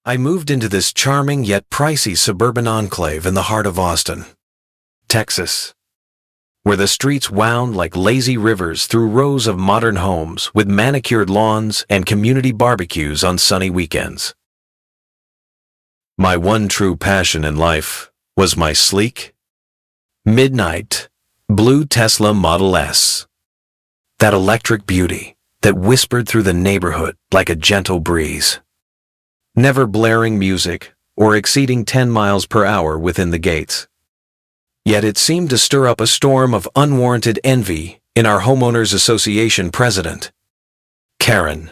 I moved into this charming yet pricey suburban enclave in the heart of Austin, Texas, where the streets wound like lazy rivers through rows of modern homes with manicured lawns and community barbecues on sunny weekends. My one true passion in life was my sleek, midnight, blue Tesla Model S. That electric beauty that whispered through the neighborhood like a gentle breeze. Never blaring music or exceeding 10 miles per hour within the gates. Yet it seemed to stir up a storm of unwarranted envy in our Homeowners Association president, Karen.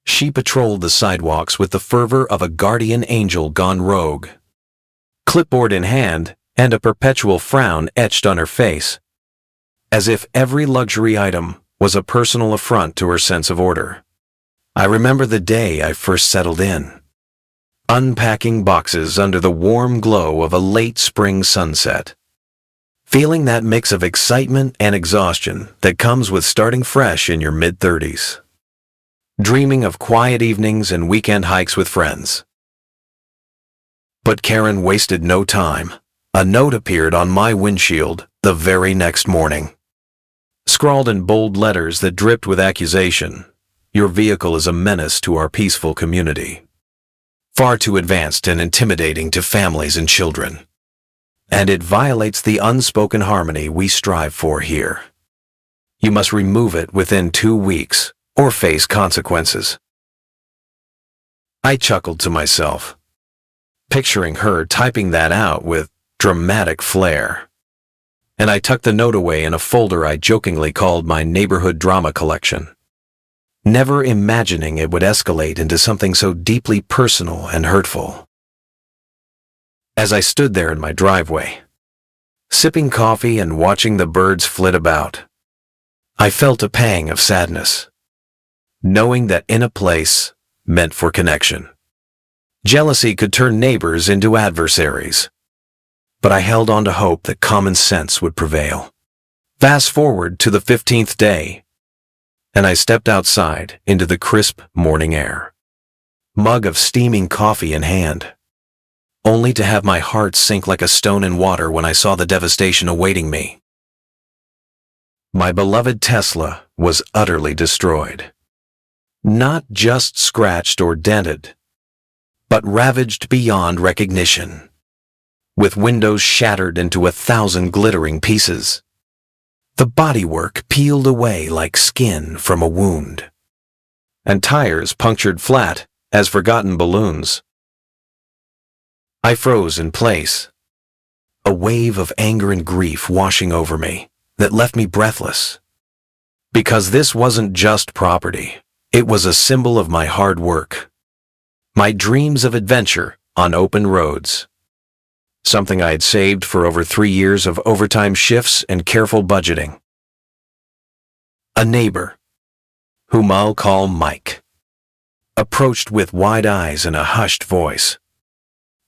She patrolled the sidewalks with the fervor of a guardian angel gone rogue. Clipboard in hand and a perpetual frown etched on her face, as if every luxury item was a personal affront to her sense of order. I remember the day I first settled in, unpacking boxes under the warm glow of a late spring sunset, feeling that mix of excitement and exhaustion that comes with starting fresh in your mid-30s, dreaming of quiet evenings and weekend hikes with friends. But Karen wasted no time. A note appeared on my windshield the very next morning, scrawled in bold letters that dripped with accusation. Your vehicle is a menace to our peaceful community. Far too advanced and intimidating to families and children. And it violates the unspoken harmony we strive for here. You must remove it within 2 weeks or face consequences. I chuckled to myself, picturing her typing that out with dramatic flair. And I tucked the note away in a folder I jokingly called my neighborhood drama collection, never imagining it would escalate into something so deeply personal and hurtful. As I stood there in my driveway, sipping coffee and watching the birds flit about, I felt a pang of sadness, knowing that in a place meant for connection, jealousy could turn neighbors into adversaries. But I held on to hope that common sense would prevail. Fast forward to the 15th day, and I stepped outside into the crisp morning air, mug of steaming coffee in hand, only to have my heart sink like a stone in water when I saw the devastation awaiting me. My beloved Tesla was utterly destroyed. Not just scratched or dented, but ravaged beyond recognition, with windows shattered into 1,000 glittering pieces. The bodywork peeled away like skin from a wound, and tires punctured flat as forgotten balloons. I froze in place, a wave of anger and grief washing over me that left me breathless. Because this wasn't just property, it was a symbol of my hard work, my dreams of adventure on open roads. Something I had saved for over 3 years of overtime shifts and careful budgeting. A neighbor, whom I'll call Mike, approached with wide eyes and a hushed voice,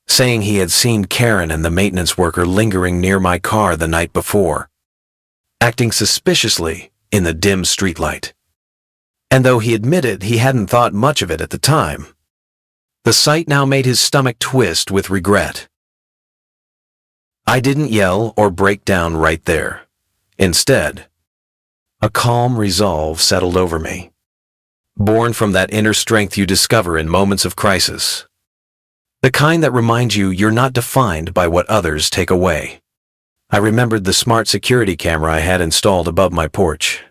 saying he had seen Karen and the maintenance worker lingering near my car the night before, acting suspiciously in the dim streetlight. And though he admitted he hadn't thought much of it at the time, the sight now made his stomach twist with regret. I didn't yell or break down right there. Instead, a calm resolve settled over me, born from that inner strength you discover in moments of crisis. The kind that reminds you you're not defined by what others take away. I remembered the smart security camera I had installed above my porch,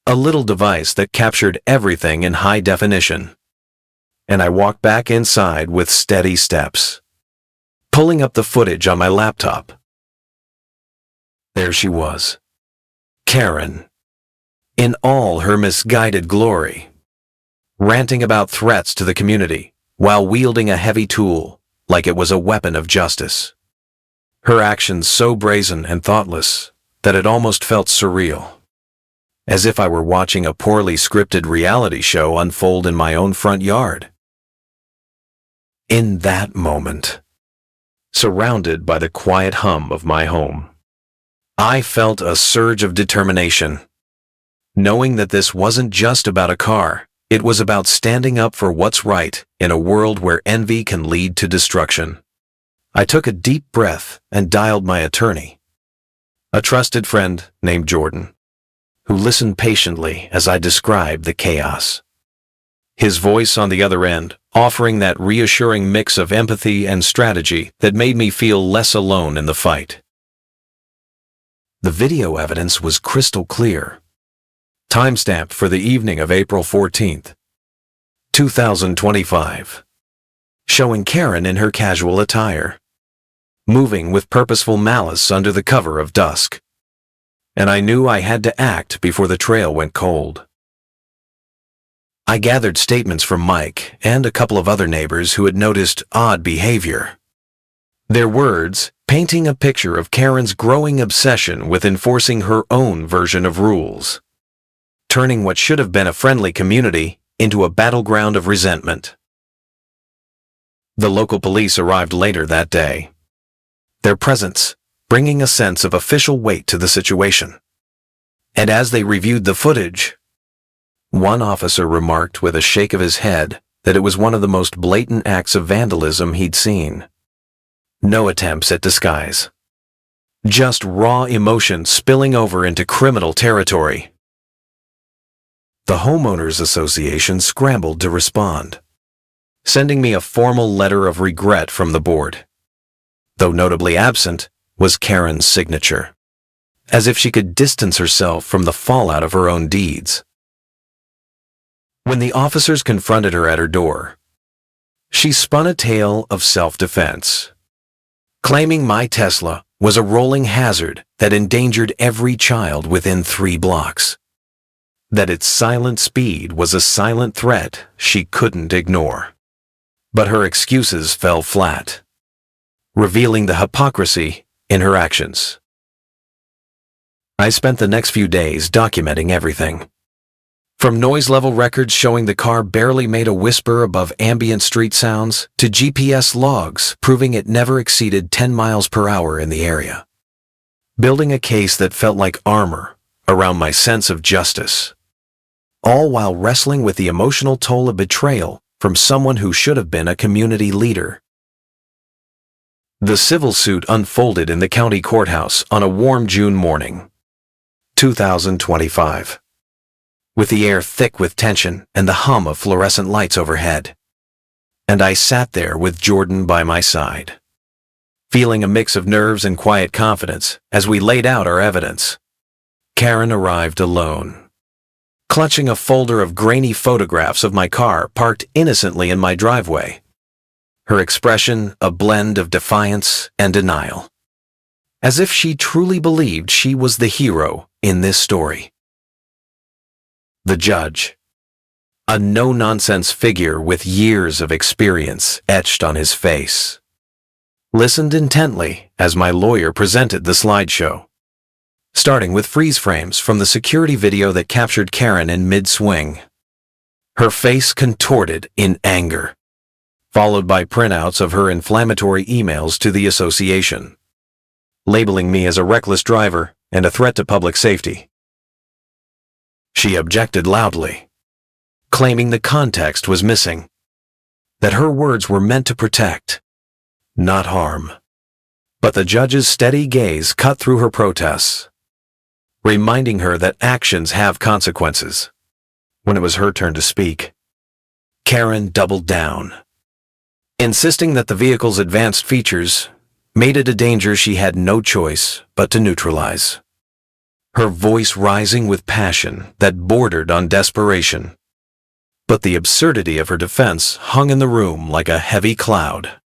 a little device that captured everything in high definition. And I walked back inside with steady steps, pulling up the footage on my laptop. There she was, Karen, in all her misguided glory, ranting about threats to the community while wielding a heavy tool like it was a weapon of justice. Her actions so brazen and thoughtless that it almost felt surreal, as if I were watching a poorly scripted reality show unfold in my own front yard. In that moment, surrounded by the quiet hum of my home, I felt a surge of determination, knowing that this wasn't just about a car, It was about standing up for what's right in a world where envy can lead to destruction. I took a deep breath and dialed my attorney, a trusted friend named Jordan, who listened patiently as I described the chaos. His voice on the other end, offering that reassuring mix of empathy and strategy that made me feel less alone in the fight. The video evidence was crystal clear. Timestamp for the evening of April 14th, 2025. Showing Karen in her casual attire, moving with purposeful malice under the cover of dusk. And I knew I had to act before the trail went cold. I gathered statements from Mike and a couple of other neighbors who had noticed odd behavior. Their words painting a picture of Karen's growing obsession with enforcing her own version of rules, turning what should have been a friendly community into a battleground of resentment. The local police arrived later that day, their presence bringing a sense of official weight to the situation. And as they reviewed the footage, one officer remarked with a shake of his head that it was one of the most blatant acts of vandalism he'd seen. No attempts at disguise. Just raw emotion spilling over into criminal territory. The Homeowners Association scrambled to respond, sending me a formal letter of regret from the board. Though notably absent was Karen's signature, as if she could distance herself from the fallout of her own deeds. When the officers confronted her at her door, she spun a tale of self-defense, claiming my Tesla was a rolling hazard that endangered every child within 3 blocks. That its silent speed was a silent threat she couldn't ignore. But her excuses fell flat, revealing the hypocrisy in her actions. I spent the next few days documenting everything. From noise level records showing the car barely made a whisper above ambient street sounds to GPS logs proving it never exceeded 10 miles per hour in the area. Building a case that felt like armor around my sense of justice. All while wrestling with the emotional toll of betrayal from someone who should have been a community leader. The civil suit unfolded in the county courthouse on a warm June morning, 2025. With the air thick with tension and the hum of fluorescent lights overhead. And I sat there with Jordan by my side, feeling a mix of nerves and quiet confidence as we laid out our evidence. Karen arrived alone, clutching a folder of grainy photographs of my car parked innocently in my driveway. Her expression a blend of defiance and denial, as if she truly believed she was the hero in this story. The judge, a no-nonsense figure with years of experience etched on his face, listened intently as my lawyer presented the slideshow, starting with freeze frames from the security video that captured Karen in mid-swing, her face contorted in anger, followed by printouts of her inflammatory emails to the association, labeling me as a reckless driver and a threat to public safety. She objected loudly, claiming the context was missing, that her words were meant to protect, not harm. But the judge's steady gaze cut through her protests, reminding her that actions have consequences. When it was her turn to speak, Karen doubled down, insisting that the vehicle's advanced features made it a danger she had no choice but to neutralize. Her voice rising with passion that bordered on desperation. But the absurdity of her defense hung in the room like a heavy cloud.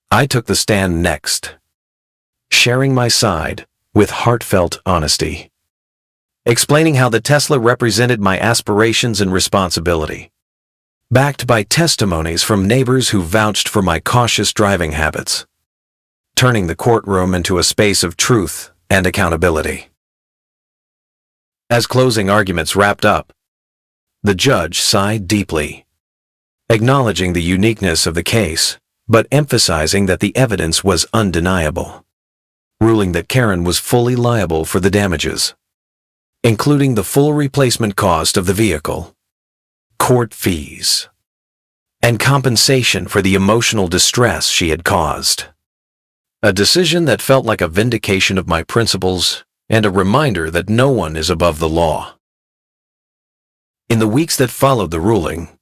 I took the stand next, sharing my side with heartfelt honesty, explaining how the Tesla represented my aspirations and responsibility, backed by testimonies from neighbors who vouched for my cautious driving habits, turning the courtroom into a space of truth and accountability. As closing arguments wrapped up, the judge sighed deeply, acknowledging the uniqueness of the case, but emphasizing that the evidence was undeniable, ruling that Karen was fully liable for the damages, including the full replacement cost of the vehicle. court fees, and compensation for the emotional distress she had caused. A decision that felt like a vindication of my principles and a reminder that no one is above the law. In the weeks that followed the ruling,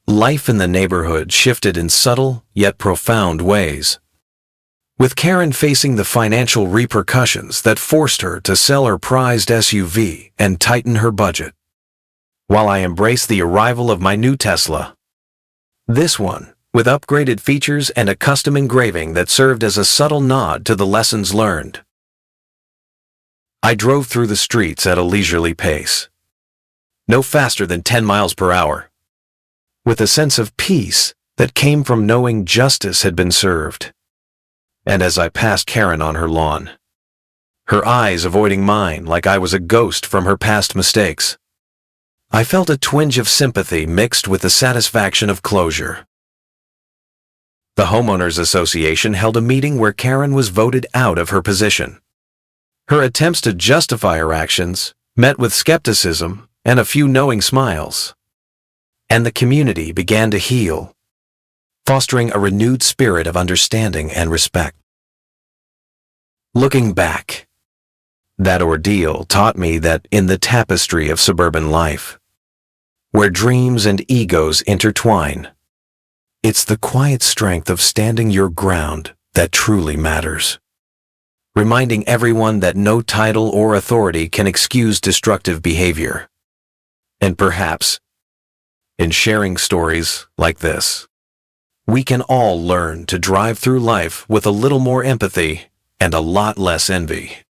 life in the neighborhood shifted in subtle yet profound ways, with Karen facing the financial repercussions that forced her to sell her prized SUV and tighten her budget, while I embraced the arrival of my new Tesla. This one, with upgraded features and a custom engraving that served as a subtle nod to the lessons learned. I drove through the streets at a leisurely pace, no faster than 10 miles per hour, with a sense of peace that came from knowing justice had been served. And as I passed Karen on her lawn, her eyes avoiding mine like I was a ghost from her past mistakes, I felt a twinge of sympathy mixed with the satisfaction of closure. The Homeowners Association held a meeting where Karen was voted out of her position. Her attempts to justify her actions met with skepticism and a few knowing smiles, and the community began to heal, fostering a renewed spirit of understanding and respect. Looking back, that ordeal taught me that in the tapestry of suburban life, where dreams and egos intertwine, it's the quiet strength of standing your ground that truly matters, reminding everyone that no title or authority can excuse destructive behavior. And perhaps, in sharing stories like this, we can all learn to drive through life with a little more empathy and a lot less envy.